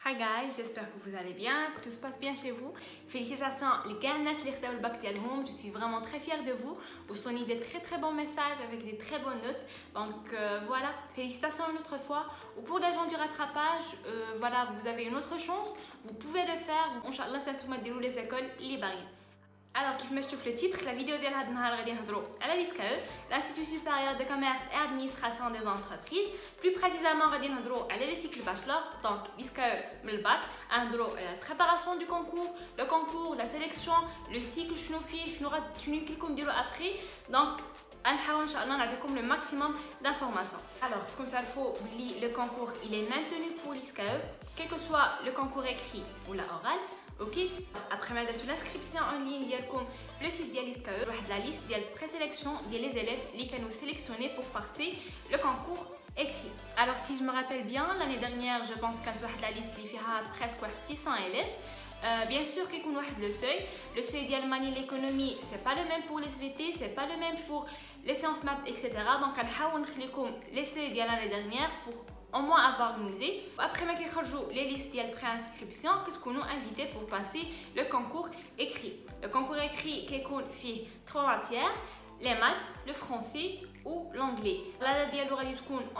Hi guys, j'espère que vous allez bien, que tout se passe bien chez vous. Félicitations les gars qui ont le bac ديالهم. Je suis vraiment très fière de vous. Vous donnez des très bons messages avec des très bonnes notes. Donc voilà, félicitations une autre fois. Ou pour les gens du rattrapage, voilà, vous avez une autre chance. Vous pouvez le faire. Inch'Allah, ça va dérouler les écoles libérées. Alors, كيف ما شفتوا في التيتر la vidéo ديال هذا النهار غادي نهضروا على l'ISCAE, l'Institut supérieur de commerce et administration des entreprises. Plus précisément غادي نهضروا على les cycles bachelor. Donc l'ISCAE من الباك نهضروا على la préparation du concours, le concours, la sélection, le cycle شنو فيه شنو كيكون ديروا après. Donc نحاول ان شاء الله نعطيكم le maximum d'informations. Alors, ce qu'on sait, le concours il est maintenu pour l'ISCAE, quel que soit le concours écrit ou la oral. Ok, après ma l'inscription en ligne ديالكم le site ديال l'ISCAE واحد la liste ديال présélection ديال les élèves اللي كانوا sélectionnés pour passer le concours écrit. Alors si je me rappelle bien, l'année dernière je pense كانت واحد la liste اللي فيها presque 600 élèves. Bien sûr qu'il y a le seuil d'Allemagne l'économie, c'est pas le même pour les SVT, c'est pas le même pour les sciences maths, etc. Donc on va les seuils de l'année dernière pour au moins avoir une idée. Après les listes de préinscription, qu'est-ce qu'on a invité pour passer le concours écrit. Le concours écrit qui fait 3 matières, les maths, le français ou l'anglais. La date est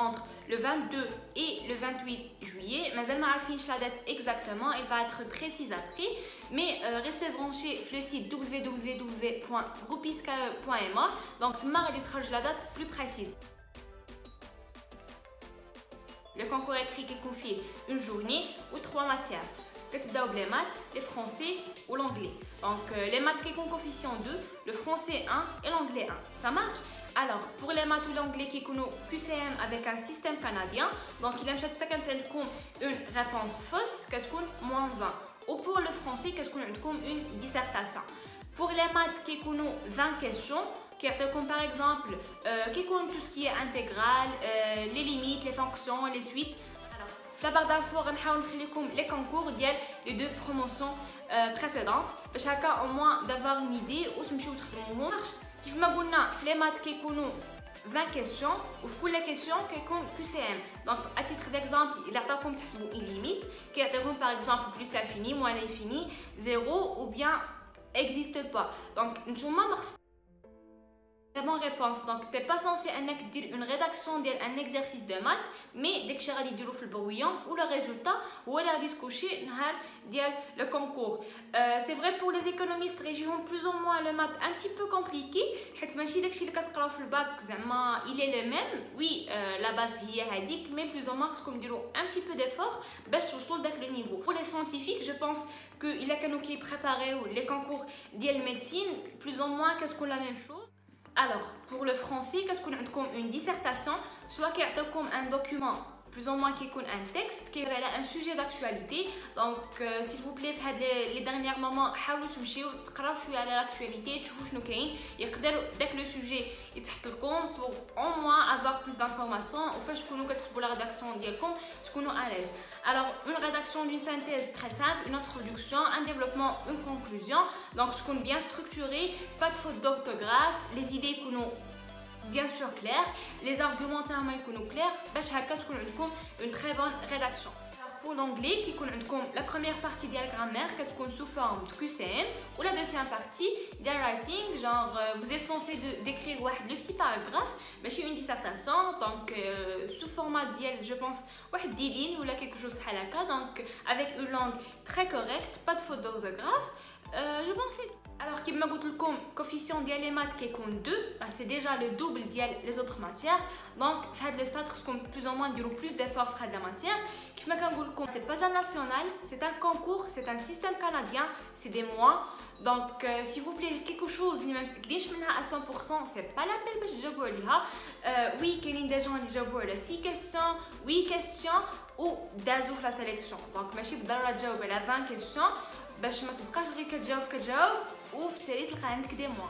entre le 22 et le 28 juillet. Mais elle m'a affiché la date exactement, elle va être précise après. Mais restez branchés sur le site www.groupeiscae.ma. Donc c'est marrant d'être la date plus précise. Le concours écrit qui confie une journée ou 3 matières. Les maths, les français ou l'anglais. Donc les maths qui ont coefficient 2, le français 1 et l'anglais 1. Ça marche? Alors pour les maths ou l'anglais qui ont QCM avec un système canadien, donc il a une réponse fausse, qu'est-ce qu'on moins 1. Ou pour le français, qu'est-ce qu'on a une dissertation. Pour les maths qui ont 20 questions, comme par exemple qui compte tout ce qui est intégral, les limites, les fonctions, les suites. La barre d'infos, on va les concours des 2 promotions précédentes. Chacun au moins d'avoir une idée où se marche. Comme je dit, les maths qui ont 20 questions ou toutes les questions qui ont QCM. Donc à titre d'exemple, il a pas comme une limite qui est par exemple plus l'infini, moins l'infini, 0 ou bien n'existe pas. Donc nous la bonne réponse. Donc tu n'es pas censé dire une rédaction d'un exercice de maths, mais dès que tu as dit le brouillon ou le résultat ou la discussion le concours. C'est vrai pour les économistes région plus ou moins le maths un petit peu compliqué. Il est le même. Oui, la base est mais plus ou moins comme un petit peu d'effort le niveau. Pour les scientifiques, je pense qu'il y a quelqu'un qui préparé les concours de médecine plus ou moins qu'est-ce qu'on la même chose. Alors, pour le français, qu'est-ce qu'on a comme une dissertation, soit qu'il y a comme un document, plus ou moins qui est un texte, qui est un sujet d'actualité. Donc, s'il vous plaît, les derniers moments, essayez de l'actualité, dès que le sujet est pour au moins avoir plus d'informations, ou fait que la rédaction à l'aise. Alors, une rédaction d'une synthèse très simple, une introduction, un développement, une conclusion. Donc, ce qu'on est bien structuré, pas de faute d'orthographe, les idées qu'on a bien sûr claires, les argumentaires clairs, une très bonne rédaction. Pour l'anglais, qui est la première partie de la grammaire, qu'est-ce qu'on sous forme de QCM, ou la deuxième partie de writing, genre vous êtes censé d'écrire le petit paragraphe, mais c'est une dissertation, donc sous format je pense 10 lignes ou quelque chose halaka, donc avec une langue très correcte, pas de faute d'orthographe. Je pensais. Alors, comme je vous le coefficient des maths qui est 2, c'est déjà le double des autres matières. Donc, faites le stade plus ou moins plus d'efforts dans la matière. Comme je vous le dis, ce n'est pas un national, c'est un concours, c'est un système canadien, c'est des mois. Donc, s'il vous plaît, quelque chose, même si je ne à 100%, ce n'est pas la peine de je oui, il y a des gens qui ont 6 questions, 8 questions ou d'azouf la sélection. Donc, je ne vais pas 20 questions. باش ما تبقاش غير كتجاوب وفي التالي تلقى عندك دي موا.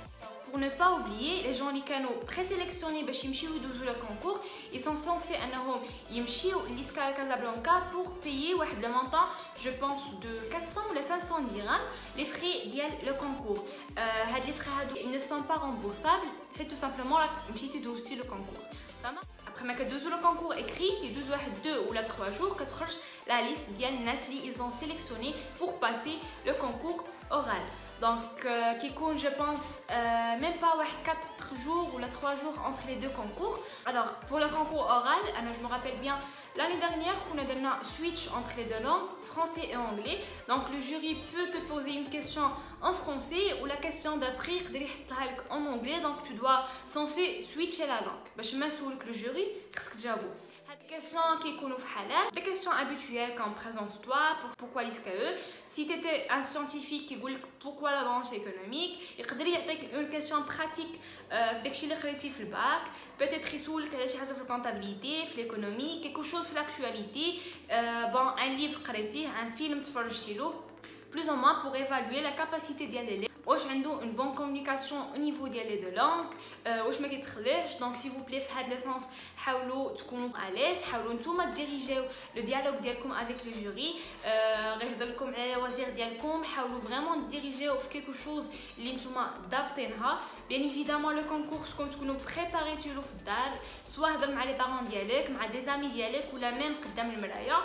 Pour ne pas oublier, les gens اللي كانوا présélectionnés باش يمشيو يدوزوا le concours, ils sont censés انهم يمشيو l'ISCAE Casablanca pour payer واحد le montant, je pense de 400 ou 500 dirhams les frais ديال le concours. Les frais ils ne sont pas remboursables, tout simplement là مشيتي دوزتي le concours. après ما كدوزو le concours écrit يدوز واحد 2 ou 3 jours كتخرج la liste ديال الناس اللي ils ont sélectionné pour passer le concours oral. Donc, qui compte, je pense, même pas 4 jours ou 3 jours entre les deux concours. Alors, pour le concours oral, je me rappelle bien, l'année dernière, on a donné un switch entre les deux langues, français et anglais. Donc, le jury peut te poser une question en français ou la question d'après, en anglais. Donc, tu dois censé switcher la langue. Je me souviens que le jury, qu'est-ce que j'ai des questions qui sont des questions habituelles comme présente-toi, pourquoi l'ISKE. Si tu étais un scientifique qui dit pourquoi la branche économique, il y a une question pratique في الباك, peut-être يسولك على شي حاجه في الكونتابيليتي, في l'économie, quelque chose في l'actualité, bon un livre قريتيه, un film تفرجتي له, plus ou moins pour évaluer la capacité ديال l'élève. واش عنده une bonne communication au niveau ديال les deux langues, واش ما كيتخلاش. Donc s'il vous plaît في هاد ليسونس حاولوا تكونوا à l'aise, حاولوا نتوما ديريجيو لو ديالوج ديالكم avec le jury, غير يهضر لكم على الوزير ديالكم, حاولوا فريمون ديريجيو في quelque chose اللي نتوما ضابطينها. bien évidemment le concours كون تكونوا بريباريتيو له في الدار, سواء هضر مع لي بارون ديالك, مع دي زامي ديالك, ولا ميم قدام المرايه,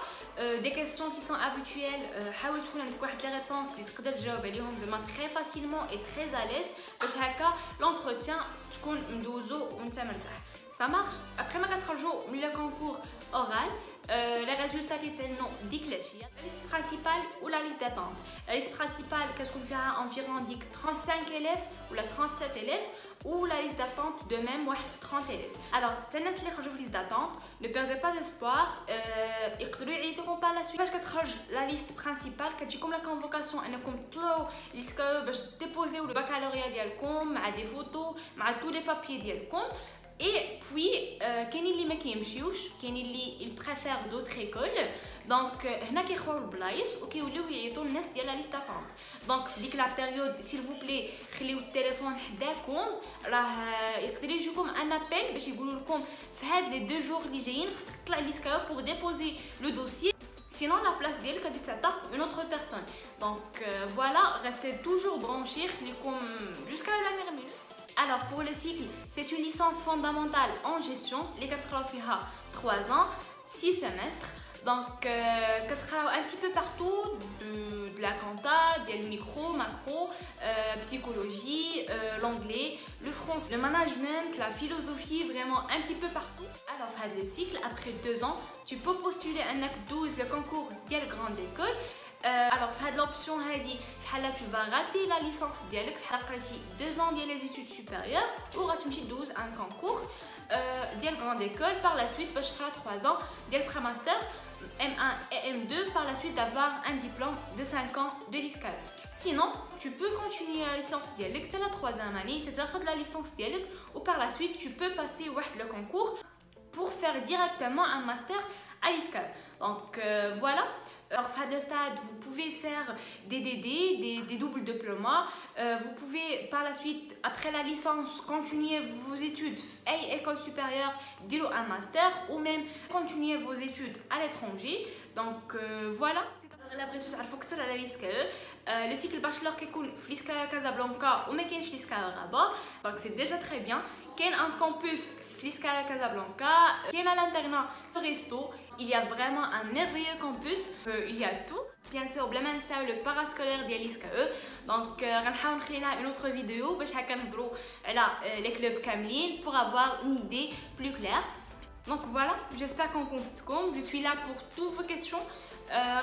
des questions qui sont habituelles, حاول تكون عندك واحد لي ريبونس اللي تقدر تجاوب عليهم زعما très facilement et très à l'aise باش هكا l'entretien تكون مدوزو وانت مرتاح. Ça marche. Après ما كتخرجوا من le concours oral, les résultats كيتعلنوا ديك العشيه. La liste principale ou la liste d'attente. La liste principale كتكون فيها environ ديك 35 élèves ou 37 élèves, ou la liste d'attente de même 30 élèves. Alors, الناس اللي خرجوا في liste d'attente, ne perdez pas d'espoir, يقدروا يعيطوكم par la suite. باش كتخرج la liste principale كتجيكم la convocation انكم تطلعوا ليسكا باش ديبوزيو le baccalauréat ديالكم مع des photos, مع tous les papiers ديالكم. Et puis, كاينين اللي ما كيمشيوش, كاينين اللي ils préfèrent d'autres écoles. Donc, هنا كيخويو البلايص وكيوليو يعيطوا الناس ديال لا ليست داتونت. دونك في ديك لا بيريود سيل فو بلي خليو التليفون حداكم, راه يقدر يجيكم ان ابل باش يقولوا لكم في هاد لي 2 جور اللي جايين خصك تطلع ليسكا بور ديبوزي لو دوسيي, sinon la place d'elle غادي تعطى une autre personne. Donc voilà, restez toujours branchés jusqu'à la dernière minute. Alors pour le cycle, c'est une licence fondamentale en gestion, les 3 ans, 6 semestres. Donc un petit peu partout, de la compta, des micro, macro, psychologie, l'anglais, le français, le management, la philosophie, vraiment un petit peu partout. Alors le cycle, après 2 ans, tu peux postuler un NAC 12, le concours de la grande école. Alors l'option tu vas rater la licence dialek, 2 ans les études supérieures, ou tu 12 un concours de la grande école. Par la suite, tu feras 3 ans de pré-master M1 et M2, par la suite d'avoir un diplôme de 5 ans de l'ISCA. Sinon, tu peux continuer la licence dialek, tu as la 3e année, tu as la licence dialek, ou par la suite tu peux passer le concours pour faire directement un master à l'ISCA. Donc voilà. Alors, à ce stade, vous pouvez faire des DD, des doubles diplômes. Vous pouvez par la suite, après la licence, continuer vos études à école supérieure, dire un master, ou même continuer vos études à l'étranger. Donc voilà. l'impression تعرفوا اكثر على l'ISCAE. Le cycle bachelor كيكون في l'ISCAE Casablanca وما كاينش في l'ISCAE Rabat. Donc c'est déjà très bien. كاين un campus في l'ISCAE Casablanca. كاين l'internat في Resto. Il y a vraiment un merveilleux campus. Il y a tout. Bien sûr, بلا ما ننساو le parascolaire ديال l'ISCAE. Donc غنحاول نخلي لها une autre vidéo باش هكا نهضروا على les clubs كاملين pour avoir une idée plus claire. Donc voilà, j'espère qu'on comprend. Je suis là pour toutes vos questions.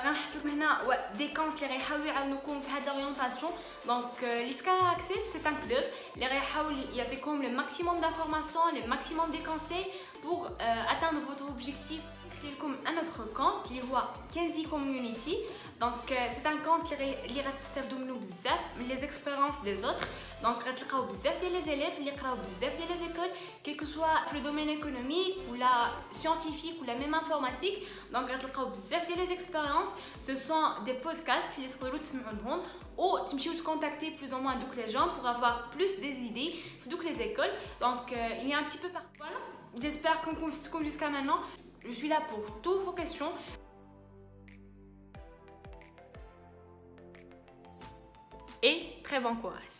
غنحط لكم هنا des comptes اللي غيحاولوا يعاونوكم في هذه l'orientation. Donc l'ISCAE Access c'est un club اللي غيحاول يعطيكم le maximum d'informations, le maximum de conseils pour atteindre votre objectif. لكم un autre compte اللي هو Kenzie Community. Donc c'est un compte اللي غتستافدوا منه بزاف من les expériences des autres. Donc غتلقاو بزاف ديال les élèves اللي قراو بزاف ديال les écoles, quel que soit le domaine économique ou la scientifique ou la même informatique. Donc غتلقاو بزاف ديال les expériences. Ce sont des podcasts اللي تقدروا تسمعوا لهم ou تمشيو contacter plus ou moins donc les gens pour avoir plus des idées donc les écoles. Donc il y a un petit peu partout. Voilà. J'espère qu'on comprend jusqu'à maintenant. Je suis là pour toutes vos questions. Et très bon courage.